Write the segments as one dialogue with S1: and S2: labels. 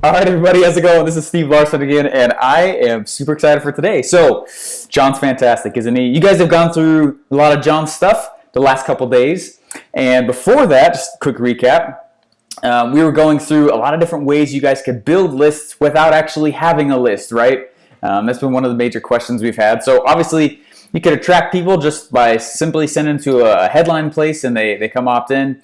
S1: All right, everybody, how's it going? This is Steve Larson again, and I am super excited for today. So, John's fantastic, isn't he? You guys have gone through a lot of John's stuff the last couple days, and before that, just a quick recap, we were going through a lot of different ways you guys could build lists without actually having a list, right? That's been one of the major questions we've had. So, obviously, you could attract people just by simply sending them to a headline place and they come opt in.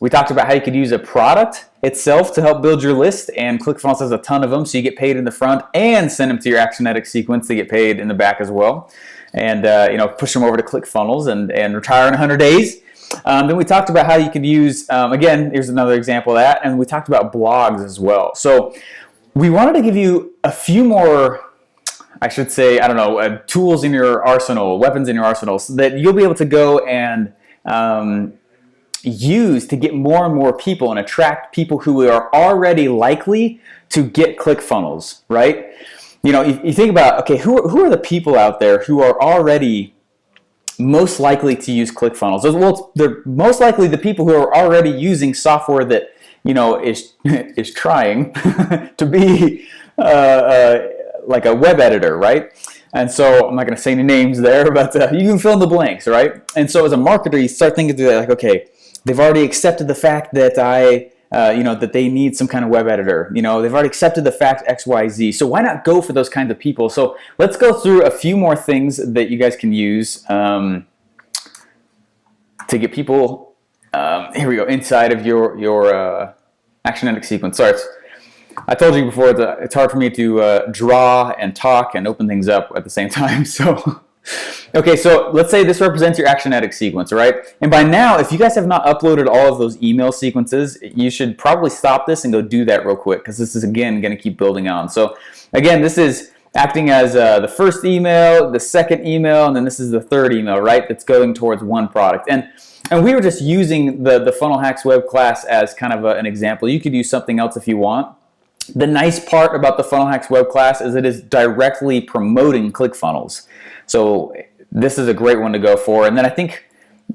S1: We talked about how you could use a product itself to help build your list, and ClickFunnels has a ton of them, so you get paid in the front and send them to your Actionetics sequence to get paid in the back as well. And push them over to ClickFunnels and retire in 100 days. Then we talked about how you could use, again, here's another example of that, and we talked about blogs as well. So we wanted to give you a few more, I should say, tools in your arsenal, weapons in your arsenal, so that you'll be able to go and use to get more and more people and attract people who are already likely to get ClickFunnels, right? You know, you think about, okay, who are the people out there who are already most likely to use ClickFunnels? Well, they're most likely the people who are already using software that, is trying to be like a web editor, right? And so I'm not going to say any names there, but you can fill in the blanks, right? And so as a marketer, you start thinking through that, like, okay, they've already accepted the fact that that they need some kind of web editor. They've already accepted the fact X, Y, Z. So why not go for those kinds of people? So let's go through a few more things that you guys can use to get people. Here we go, inside of your Actionetics sequence. Sorry, I told you before that it's hard for me to draw and talk and open things up at the same time. So. Okay, so let's say this represents your Actionetics sequence, right? And by now, if you guys have not uploaded all of those email sequences, you should probably stop this and go do that real quick, because this is, again, going to keep building on. So, again, this is acting as the first email, the second email, and then this is the third email, right? That's going towards one product. And we were just using the Funnel Hacks web class as kind of an example. You could use something else if you want. The nice part about the Funnel Hacks web class is it is directly promoting ClickFunnels. So this is a great one to go for. And then I think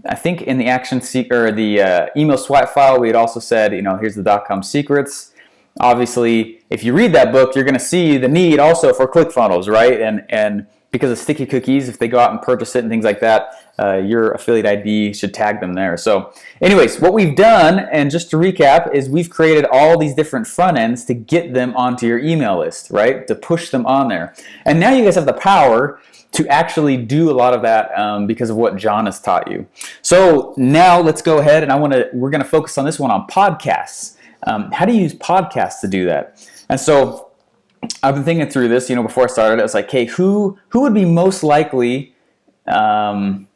S1: in the the email swap file, we had also said, here's the .com secrets. Obviously, if you read that book, you're going to see the need also for ClickFunnels, right? And because of sticky cookies, if they go out and purchase it and things like that, your affiliate ID should tag them there. So anyways, what we've done, and just to recap, is we've created all these different front ends to get them onto your email list, right? To push them on there. And now you guys have the power to actually do a lot of that because of what John has taught you. So now let's go ahead, and we're going to focus on this one on podcasts. How do you use podcasts to do that? And so I've been thinking through this, before I started, I was like, hey, who would be most likely the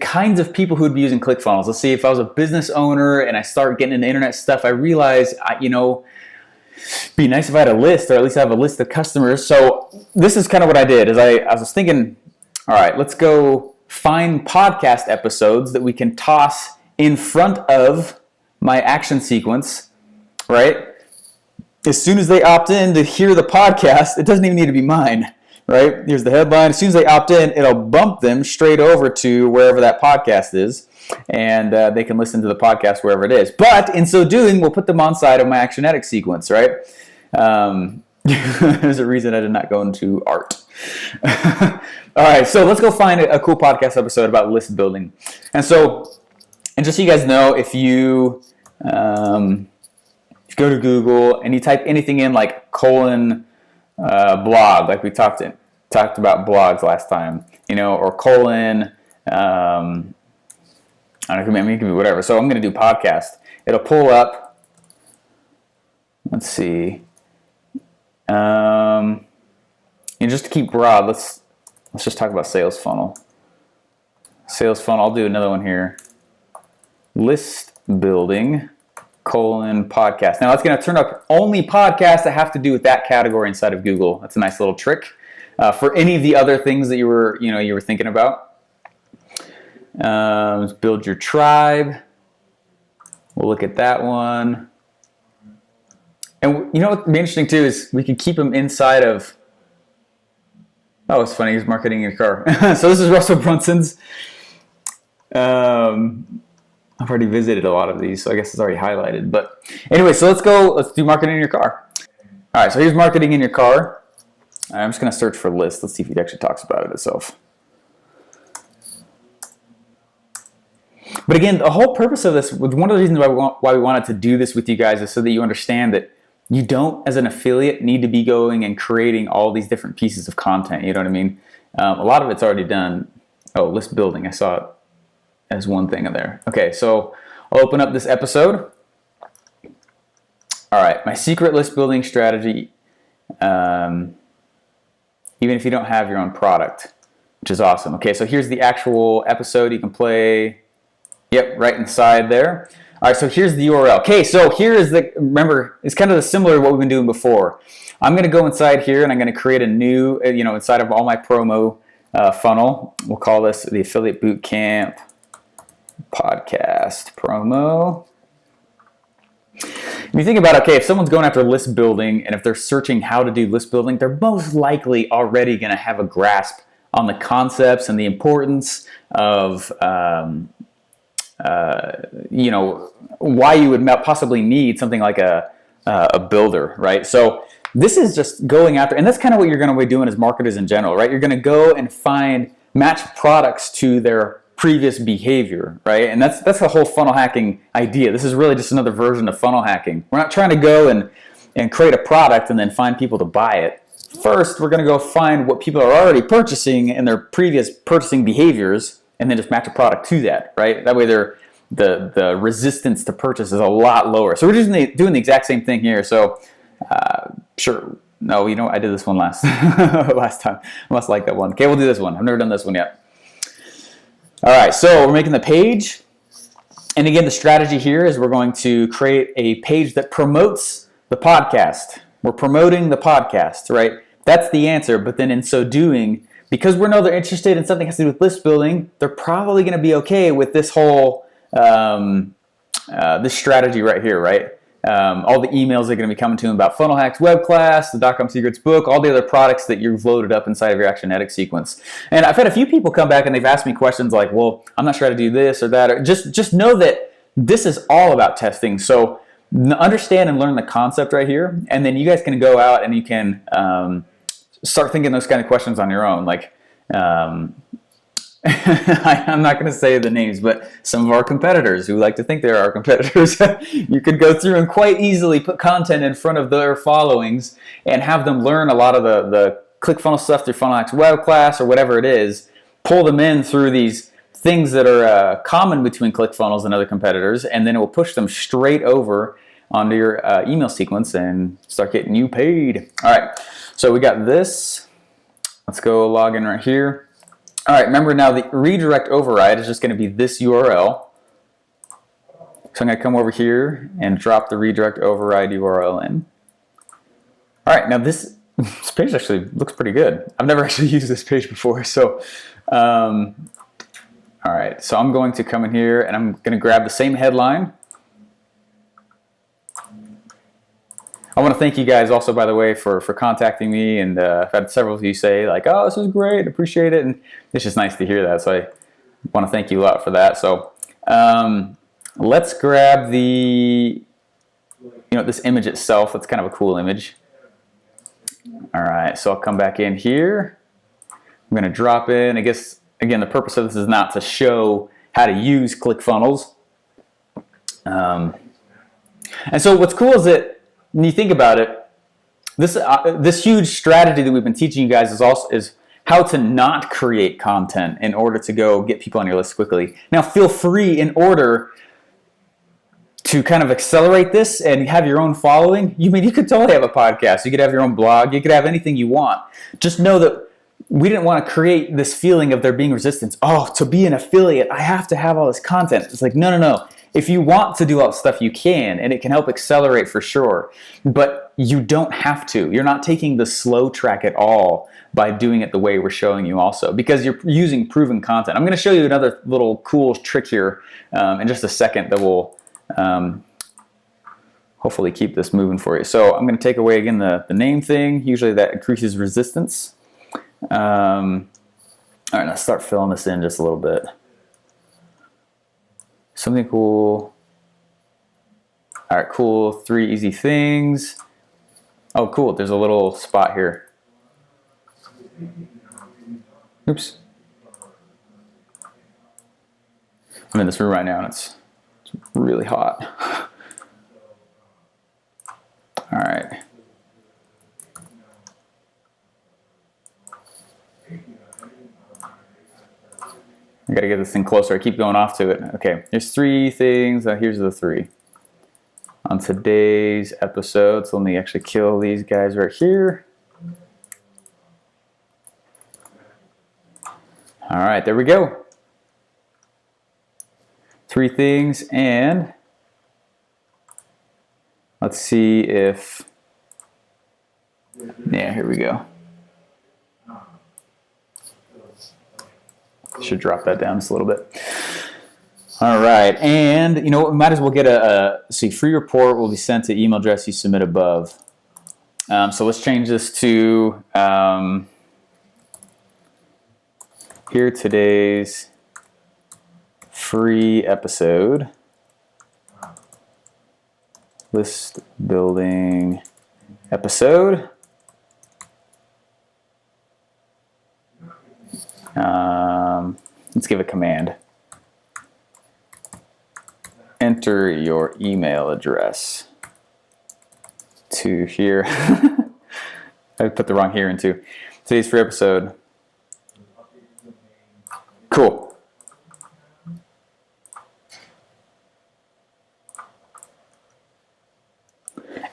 S1: kinds of people who would be using ClickFunnels? Let's see, if I was a business owner and I start getting into internet stuff, I realize, be nice if I had a list, or at least I have a list of customers. So this is kind of what I did, is I was thinking, all right, let's go find podcast episodes that we can toss in front of my action sequence, right? As soon as they opt in to hear the podcast, it doesn't even need to be mine, right? Here's the headline. As soon as they opt in, it'll bump them straight over to wherever that podcast is, and they can listen to the podcast wherever it is. But in so doing, we'll put them on side of my Actionetics sequence, right? There's a reason I did not go into art. All right, so let's go find a cool podcast episode about list building. And so, and just so you guys know, if you go to Google and you type anything in like blog, like we talked about blogs last time, or colon, I don't know, it can be whatever. So I'm going to do podcast. It'll pull up. Let's see. Just to keep broad, let's just talk about sales funnel. Sales funnel. I'll do another one here. List building, podcast. Now it's going to turn up only podcasts that have to do with that category inside of Google. That's a nice little trick for any of the other things that you were thinking about. Build your tribe. We'll look at that one. And what would be interesting too is we can keep them inside of. Oh, it's funny. He's marketing your car. So this is Russell Brunson's I've already visited a lot of these, so I guess it's already highlighted. But anyway, so let's do marketing in your car. All right, so here's marketing in your car. I'm just going to search for lists. Let's see if it actually talks about it itself. But again, the whole purpose of this, one of the reasons why we wanted to do this with you guys is so that you understand that you don't, as an affiliate, need to be going and creating all these different pieces of content. You know what I mean? A lot of it's already done. Oh, list building. I saw it as one thing in there. Okay, so I'll open up this episode. All right, my secret list building strategy, even if you don't have your own product, which is awesome. Okay, so here's the actual episode. You can play, yep, right inside there. All right, so here's the URL. Okay, so here is the, remember, it's kind of similar to what we've been doing before. I'm going to go inside here and I'm going to create a new, inside of all my promo funnel. We'll call this the Affiliate Bootcamp Podcast Promo. If you think about, okay, if someone's going after list building and if they're searching how to do list building, they're most likely already going to have a grasp on the concepts and the importance of, why you would possibly need something like a builder, right? So this is just going after, and that's kind of what you're going to be doing as marketers in general, right? You're going to go and match products to their previous behavior, right? And that's the whole funnel hacking idea. This is really just another version of funnel hacking. We're not trying to go and create a product and then find people to buy it. First, we're going to go find what people are already purchasing and their previous purchasing behaviors, and then just match a product to that, right? That way the resistance to purchase is a lot lower. So we're just doing the exact same thing here. So sure, no, I did this one last time. I must like that one. Okay, we'll do this one. I've never done this one yet. All right, so we're making the page. And again, the strategy here is we're going to create a page that promotes the podcast. We're promoting the podcast, right? That's the answer. But then in so doing, because we know they're interested in something that has to do with list building, they're probably going to be okay with this whole this strategy right here, right? All the emails that are going to be coming to them about Funnel Hacks web class, the .com Secrets book, all the other products that you've loaded up inside of your Actionetics sequence. And I've had a few people come back and they've asked me questions like, well, I'm not sure how to do this or that. Or just know that this is all about testing. So understand and learn the concept right here. And then you guys can go out and you can start thinking those kind of questions on your own. Like, I'm not going to say the names, but some of our competitors who like to think they're our competitors, you could go through and quite easily put content in front of their followings and have them learn a lot of the ClickFunnels stuff through Funnel Hacks web class or whatever it is, pull them in through these things that are common between ClickFunnels and other competitors, and then it will push them straight over onto your email sequence and start getting you paid. All right, so we got this. Let's go log in right here. All right, remember now the redirect override is just going to be this URL. So I'm going to come over here and drop the redirect override URL in. All right, now this page actually looks pretty good. I've never actually used this page before. So, all right, so I'm going to come in here and I'm going to grab the same headline. I want to thank you guys also, by the way, for contacting me, and I've had several of you say like, oh, this is great, appreciate it, and it's just nice to hear that, so I want to thank you a lot for that. So let's grab the, this image itself. That's kind of a cool image. All right, so I'll come back in here. I'm going to drop in. I guess, again, the purpose of this is not to show how to use ClickFunnels. And so what's cool is that when you think about it, this huge strategy that we've been teaching you guys is how to not create content in order to go get people on your list quickly. Now, feel free, in order to kind of accelerate this and have your own following, you could totally have a podcast, you could have your own blog, you could have anything you want. Just know that we didn't want to create this feeling of there being resistance. Oh, to be an affiliate, I have to have all this content. It's like, no. If you want to do all this stuff, you can, and it can help accelerate for sure. But you don't have to. You're not taking the slow track at all by doing it the way we're showing you also, because you're using proven content. I'm going to show you another little cool trick here in just a second that will hopefully keep this moving for you. So I'm going to take away, again, the name thing. Usually that increases resistance. All right, let's start filling this in just a little bit. Something cool. All right, cool. 3 easy things. Oh, cool. There's a little spot here. Oops. I'm in this room right now and it's really hot. All right. I gotta get this thing closer. I keep going off to it. Okay, there's 3 things. Here's the 3. On today's episode, so let me actually kill these guys right here. All right, there we go. 3 things, and let's see if, yeah, here we go. Should drop that down just a little bit. All right, and you know what, we might as well get see, free report will be sent to email address you submit above. So let's change this to here today's free episode. List building episode. Let's give a command. Enter your email address to here. I put the wrong here into today's free episode. Cool.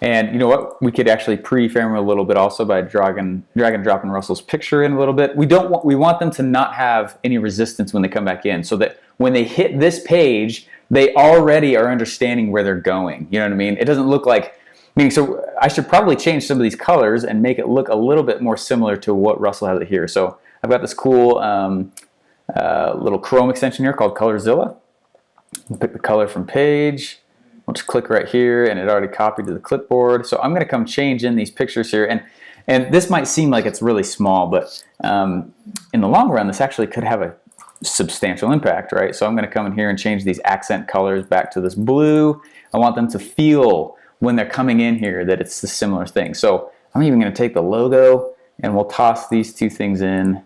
S1: And you know what? We could actually pre-frame a little bit also by drag and dropping Russell's picture in a little bit. We want them to not have any resistance when they come back in, so that when they hit this page, they already are understanding where they're going. You know what I mean? It doesn't look like, meaning, so I should probably change some of these colors and make it look a little bit more similar to what Russell has it here. So I've got this cool little Chrome extension here called Colorzilla. We'll pick the color from page. We'll just click right here, and it already copied to the clipboard. So I'm going to come change in these pictures here, and this might seem like it's really small, but in the long run, this actually could have a substantial impact, right? So I'm going to come in here and change these accent colors back to this blue. I want them to feel when they're coming in here that it's a similar thing. So I'm even going to take the logo, and we'll toss these 2 things in.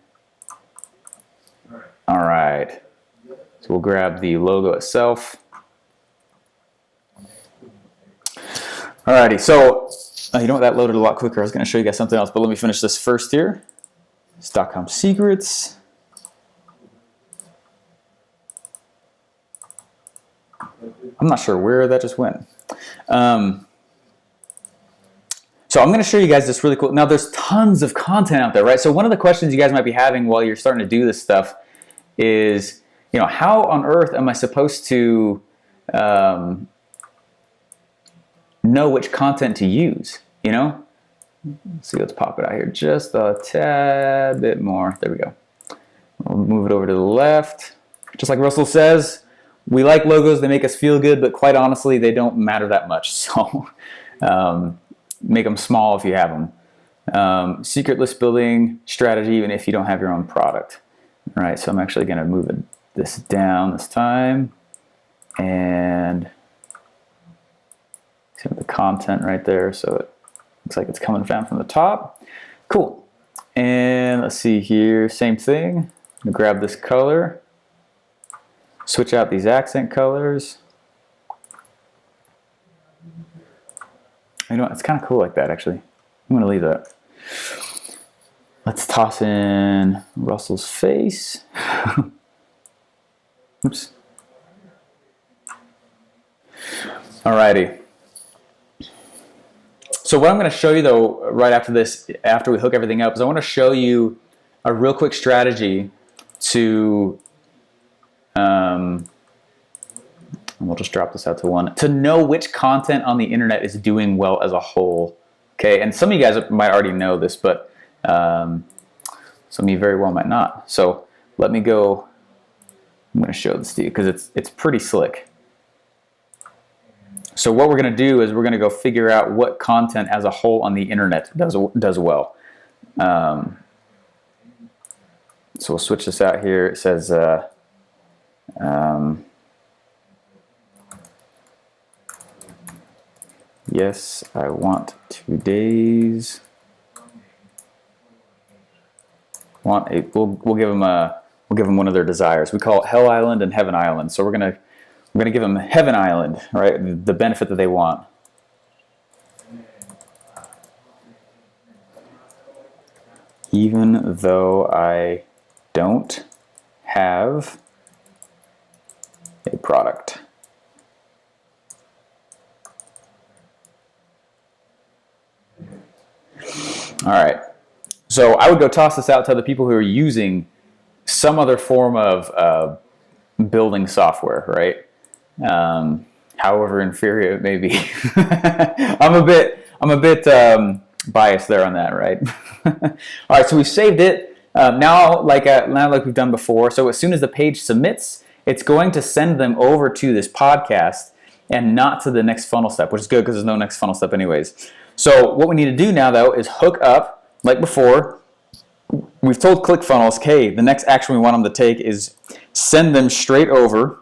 S1: All right. So we'll grab the logo itself. Alrighty, so you know what, that loaded a lot quicker. I was going to show you guys something else, but let me finish this first here. It's .com secrets. I'm not sure where that just went. So I'm going to show you guys this really cool. Now there's tons of content out there, right? So one of the questions you guys might be having while you're starting to do this stuff is, you know, how on earth am I supposed to know which content to use, you know? Let's see, let's pop it out here just a tad bit more. There we go. We'll move it over to the left. Just like Russell says, we like logos, they make us feel good, but quite honestly, they don't matter that much. So make them small if you have them. Secret list building strategy, even if you don't have your own product. All right, so I'm actually gonna move this down this time, and see the content right there, so it looks like it's coming down from the top. Cool. And let's see here, same thing. I'm gonna grab this color, switch out these accent colors. You know what, it's kind of cool like that actually. I'm gonna leave that. Let's toss in Russell's face. Oops. Alrighty. So what I'm going to show you though, right after this, after we hook everything up, is I want to show you a real quick strategy to, and we'll just drop this out to 1, to know which content on the internet is doing well as a whole. Okay, and some of you guys might already know this, but some of you very well might not. So let me go, I'm going to show this to you because it's pretty slick. So what we're going to do is we're going to go figure out what content as a whole on the internet does well. So we'll switch this out here. It says Yes, I want today's. We'll give them one of their desires. We call it Hell Island and Heaven Island. So we're gonna give them Heaven Island, right? The benefit that they want. Even though I don't have a product. All right. So I would go toss this out to the people who are using some other form of building software, right? However inferior it may be. I'm a bit biased there on that, right? All right, so we've saved it. Now like we've done before, so as soon as the page submits, it's going to send them over to this podcast and not to the next funnel step, which is good because there's no next funnel step anyways. So what we need to do now, though, is hook up, like before. We've told ClickFunnels, okay, the next action we want them to take is send them straight over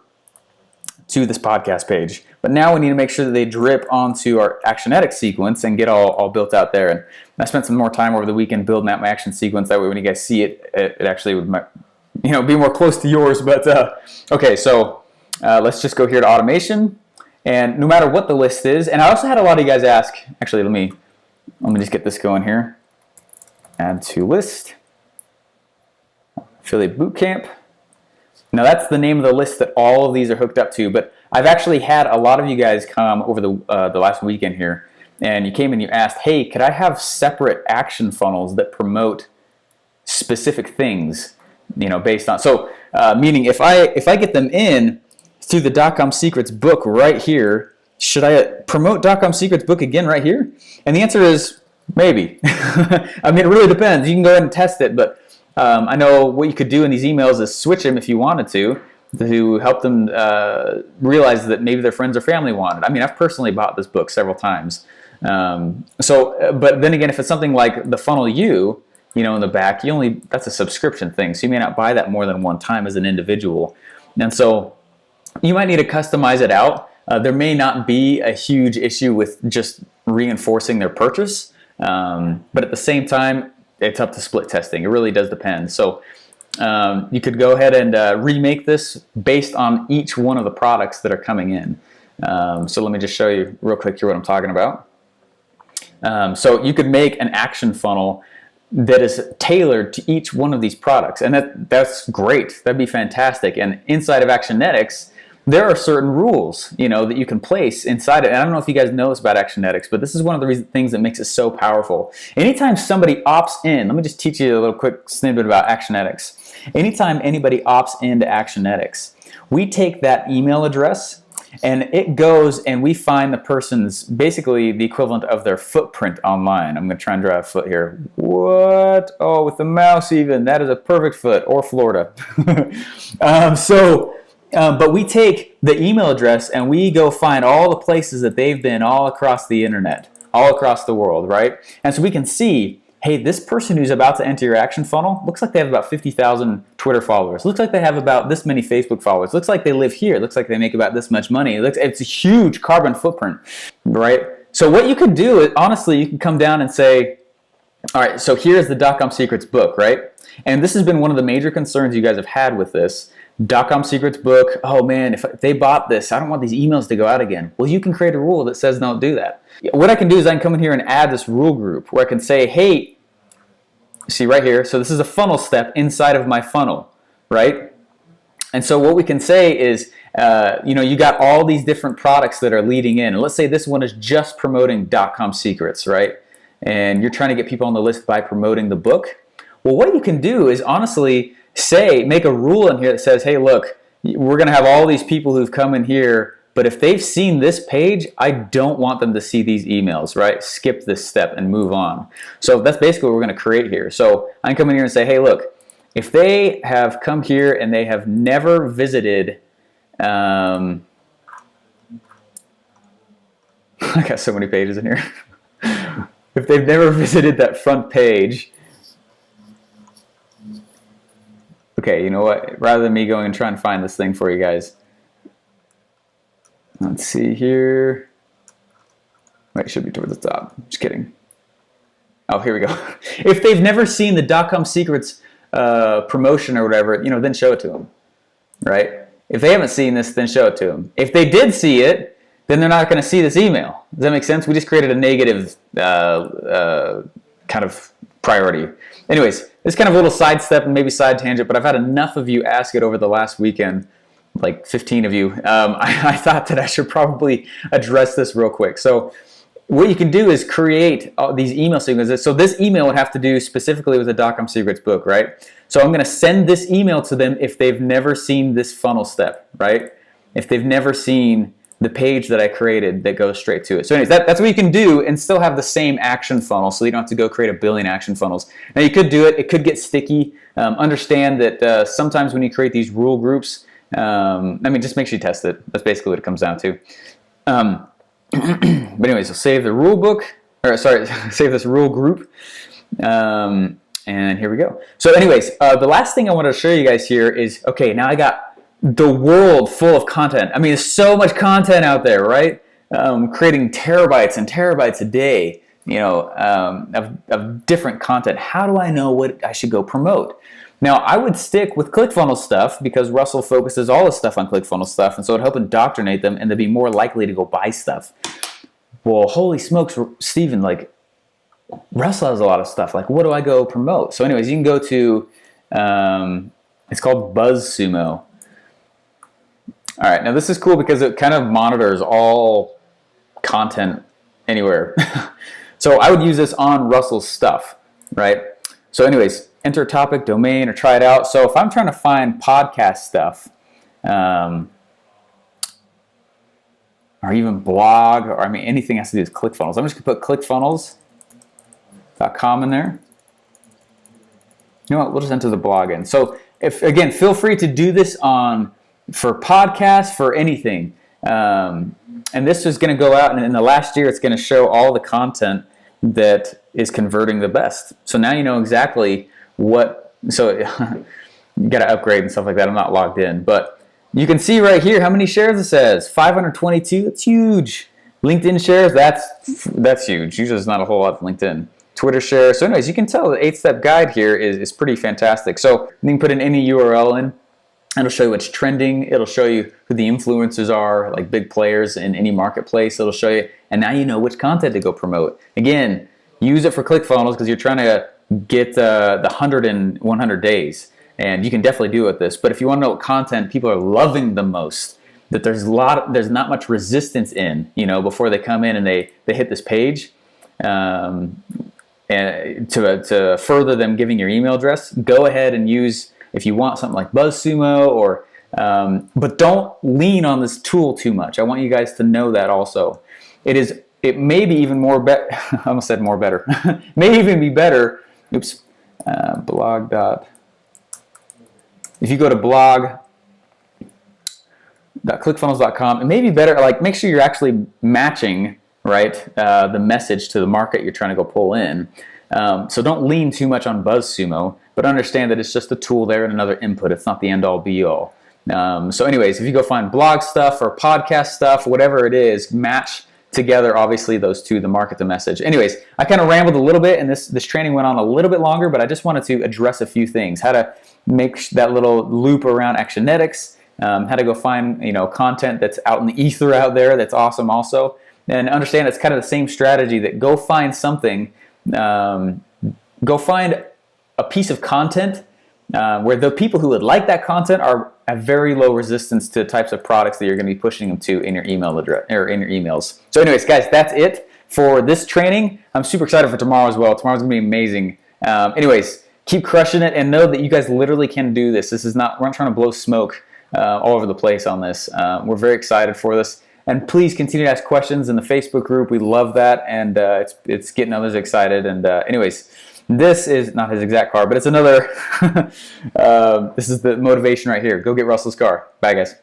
S1: to this podcast page. But now we need to make sure that they drip onto our Actionetics sequence and get all built out there. And I spent some more time over the weekend building out my action sequence. That way when you guys see it, it actually would be more close to yours. But okay, so let's just go here to automation. And no matter what the list is, and I also had a lot of you guys ask, actually let me just get this going here. Add to list. Affiliate Bootcamp. Now that's the name of the list that all of these are hooked up to, but I've actually had a lot of you guys come over the last weekend here, and you came and you asked, hey, could I have separate action funnels that promote specific things, based on, so meaning if I get them in through the .com Secrets book right here, should I promote .com Secrets book again right here? And the answer is maybe. I mean, it really depends. You can go ahead and test it, but I know what you could do in these emails is switch them if you wanted to help them realize that maybe their friends or family want it. I mean, I've personally bought this book several times. But then again, if it's something like the Funnel U, in the back, that's a subscription thing. So you may not buy that more than one time as an individual. And so you might need to customize it out. There may not be a huge issue with just reinforcing their purchase. But at the same time, it's up to split testing. It really does depend. So you could go ahead and remake this based on each one of the products that are coming in. So let me just show you real quick here what I'm talking about. So you could make an action funnel that is tailored to each one of these products. And that's great. That'd be fantastic. And inside of Actionetics, there are certain rules, that you can place inside it. And I don't know if you guys know this about Actionetics, but this is one of the things that makes it so powerful. Anytime somebody opts in, let me just teach you a little quick snippet about Actionetics. Anytime anybody opts into Actionetics, we take that email address and it goes and we find the person's, basically the equivalent of their footprint online. I'm going to try and draw a foot here. What? Oh, with the mouse even. That is a perfect foot, or Florida. But we take the email address and we go find all the places that they've been all across the internet, all across the world, right? And so we can see, hey, this person who's about to enter your action funnel looks like they have about 50,000 Twitter followers. Looks like they have about this many Facebook followers. Looks like they live here. Looks like they make about this much money. It's a huge carbon footprint, right? So what you could do is, honestly, you can come down and say, all right, so here's the .com Secrets book, right? And this has been one of the major concerns you guys have had with this. .com Secrets book, oh man, if they bought this, I don't want these emails to go out again. Well, you can create a rule that says don't do that. What I can do is I can come in here and add this rule group where I can say, hey, see right here, so this is a funnel step inside of my funnel, right? And so what we can say is, you got all these different products that are leading in. And let's say this one is just promoting .com Secrets, right? And you're trying to get people on the list by promoting the book. Well, what you can do is honestly make a rule in here that says, hey, look, we're going to have all these people who've come in here, but if they've seen this page, I don't want them to see these emails, right? Skip this step and move on. So that's basically what we're going to create here. So I can come in here and say, hey, look, if they have come here and they have never visited, I got so many pages in here. If they've never visited that front page, okay, you know what? Rather than me going and trying to find this thing for you guys, let's see here. Wait, it should be towards the top. Just kidding. Oh, here we go. If they've never seen the .com secrets promotion or whatever, then show it to them, right? If they haven't seen this, then show it to them. If they did see it, then they're not going to see this email. Does that make sense? We just created a negative kind of priority. Anyways, this is kind of a little sidestep and maybe side tangent, but I've had enough of you ask it over the last weekend, like 15 of you. I thought that I should probably address this real quick. So what you can do is create these email sequences. So this email would have to do specifically with the .com secrets book, right? So I'm going to send this email to them if they've never seen this funnel step, right? If they've never seen the page that I created that goes straight to it. So anyways, that's what you can do and still have the same action funnel, so you don't have to go create a billion action funnels. Now you could do it. It could get sticky. Understand that sometimes when you create these rule groups, just make sure you test it. That's basically what it comes down to. But anyways, so save the rule book, save this rule group. And here we go. So anyways, the last thing I want to show you guys here is, okay, now I got the world full of content. I mean, there's so much content out there, right? Creating terabytes and terabytes a day, of different content. How do I know what I should go promote? Now, I would stick with ClickFunnels stuff because Russell focuses all his stuff on ClickFunnels stuff, and so it would help indoctrinate them, and they'd be more likely to go buy stuff. Well, holy smokes, Steven, Russell has a lot of stuff. What do I go promote? So anyways, you can go to, it's called BuzzSumo. All right, now this is cool because it kind of monitors all content anywhere. So I would use this on Russell's stuff, right? So anyways, enter a topic, domain, or try it out. So if I'm trying to find podcast stuff, or even blog, or anything has to do with ClickFunnels. I'm just gonna put clickfunnels.com in there. You know what, we'll just enter the blog in. So again, feel free to do this for podcasts, for anything. And this is going to go out, and in the last year, it's going to show all the content that is converting the best. So now you know exactly what, so you got to upgrade and stuff like that. I'm not logged in, but you can see right here how many shares it says. 522, that's huge. LinkedIn shares, that's huge. Usually there's not a whole lot of LinkedIn. Twitter shares. So anyways, you can tell the 8-step guide here is pretty fantastic. So you can put in any URL in. It'll show you what's trending. It'll show you who the influencers are, like big players in any marketplace. It'll show you, and now you know which content to go promote. Again, use it for ClickFunnels because you're trying to get the 100 and 100 days, and you can definitely do it with this. But if you want to know what content people are loving the most, that there's not much resistance in, before they come in and they hit this page, and to further them giving your email address, go ahead and use. If you want something like BuzzSumo, but don't lean on this tool too much. I want you guys to know that also. It may be even more better. I almost said more better. May even be better. Oops. Blog. If you go to blog.clickfunnels.com, it may be better. Make sure you're actually matching, right, the message to the market you're trying to go pull in. So don't lean too much on BuzzSumo, but understand that it's just a tool there and another input. It's not the end-all, be-all. So anyways, if you go find blog stuff or podcast stuff, whatever it is, match together, obviously, those two, the market, the message. Anyways, I kind of rambled a little bit, and this training went on a little bit longer, but I just wanted to address a few things. How to make that little loop around Actionetics, how to go find content that's out in the ether out there that's awesome also, and understand it's kind of the same strategy that go find something. Go find a piece of content where the people who would like that content are at very low resistance to types of products that you're going to be pushing them to in your email address or in your emails. So anyways, guys, that's it for this training. I'm super excited for tomorrow as well. Tomorrow's going to be amazing. Anyways, keep crushing it and know that you guys literally can do this. We're not trying to blow smoke all over the place on this. We're very excited for this. And please continue to ask questions in the Facebook group. We love that, and it's getting others excited. And anyways, this is not his exact car, but it's another. This is the motivation right here. Go get Russell's car. Bye, guys.